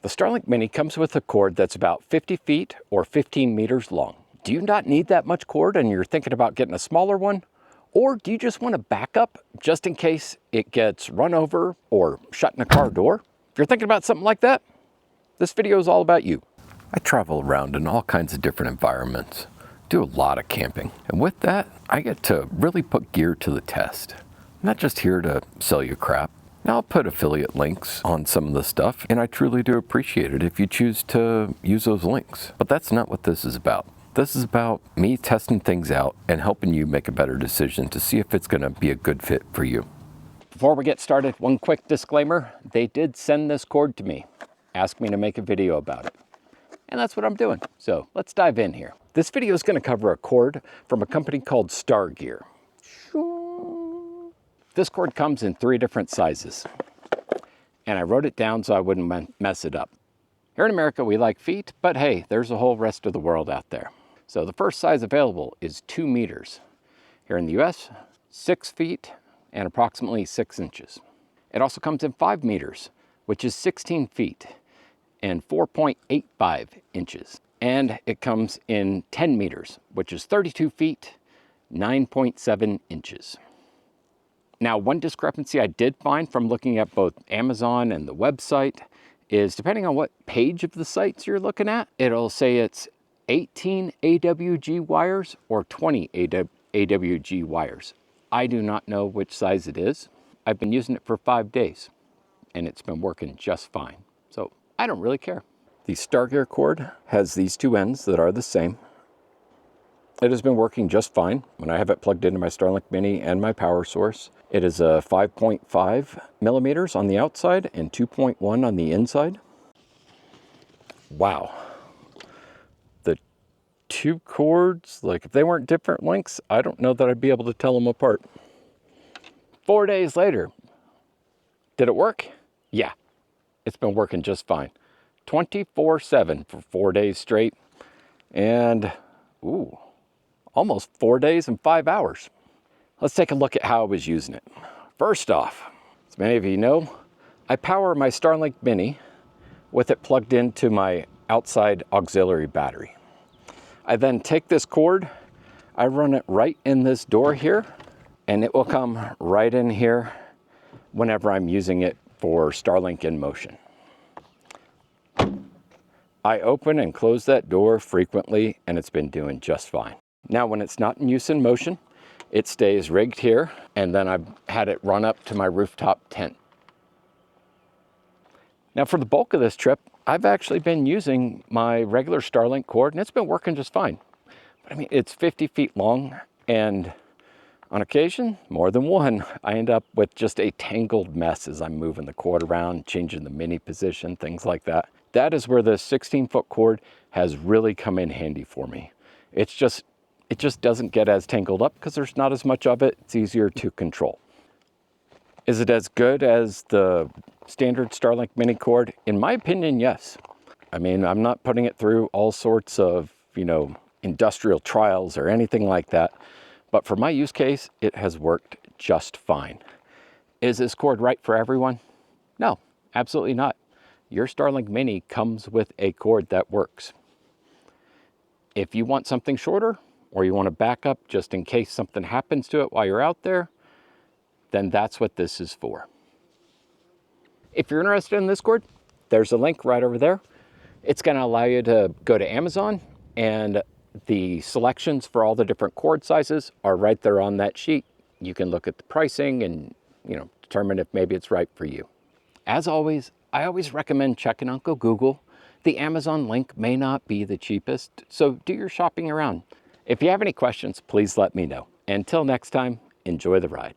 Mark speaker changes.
Speaker 1: The Starlink Mini comes with a cord that's about 50 feet or 15 meters long. Do you not need that much cord and you're thinking about getting a smaller one? Or do you just want a backup just in case it gets run over or shut in a car door? If you're thinking about something like that, this video is all about you. I travel around in all kinds of different environments, do a lot of camping. And with that, I get to really put gear to the test. I'm not just here to sell you crap. Now I'll put affiliate links on some of the stuff, and I truly do appreciate it if you choose to use those links. But that's not what this is about. This is about me testing things out and helping you make a better decision to see if it's gonna be a good fit for you. Before we get started, one quick disclaimer. They did send this cord to me, ask me to make a video about it. And that's what I'm doing. So let's dive in here. This video is gonna cover a cord from a company called Stargear. This cord comes in 3 different sizes, and I wrote it down so I wouldn't mess it up. Here in America, we like feet, but hey, there's a whole rest of the world out there. So the first size available is 2 meters. Here in the US, 6 feet and approximately 6 inches. It also comes in 5 meters, which is 16 feet and 4.85 inches. And it comes in 10 meters, which is 32 feet, 9.7 inches. Now, one discrepancy I did find from looking at both Amazon and the website is depending on what page of the sites you're looking at, it'll say it's 18 AWG wires or 20 AWG wires. I do not know which size it is. I've been using it for 5 days and it's been working just fine. So I don't really care. The Stargear cord has these 2 ends that are the same. It has been working just fine when I have it plugged into my Starlink Mini and my power source. It is a 5.5 millimeters on the outside and 2.1 on the inside. Wow. The 2 cords, like if they weren't different lengths, I don't know that I'd be able to tell them apart. 4 days later, did it work? Yeah, it's been working just fine. 24/7 for 4 days straight. And, ooh, almost 4 days and 5 hours. Let's take a look at how I was using it. First off, as many of you know, I power my Starlink Mini with it plugged into my outside auxiliary battery. I then take this cord, I run it right in this door here, and it will come right in here whenever I'm using it for Starlink in motion. I open and close that door frequently, and it's been doing just fine. Now, when it's not in use in motion, it stays rigged here, and then I've had it run up to my rooftop tent. Now, for the bulk of this trip, I've actually been using my regular Starlink cord, and it's been working just fine. But I mean, it's 50 feet long, and on occasion, more than one, I end up with just a tangled mess as I'm moving the cord around, changing the Mini position, things like that. That is where the 16-foot cord has really come in handy for me. It just doesn't get as tangled up because there's not as much of it. It's easier to control. Is it as good as the standard Starlink Mini cord? In my opinion, yes. I mean, I'm not putting it through all sorts of, industrial trials or anything like that. But for my use case, it has worked just fine. Is this cord right for everyone? No, absolutely not. Your Starlink Mini comes with a cord that works. If you want something shorter, or you want to back up just in case something happens to it while you're out there, then that's what this is for. If you're interested in this cord, there's a link right over there. It's going to allow you to go to Amazon, and the selections for all the different cord sizes are right there on that sheet. You can look at the pricing and determine if maybe it's right for you. As always, I always recommend checking Uncle Google. The Amazon link may not be the cheapest, so do your shopping around. If you have any questions, please let me know. Until next time, enjoy the ride.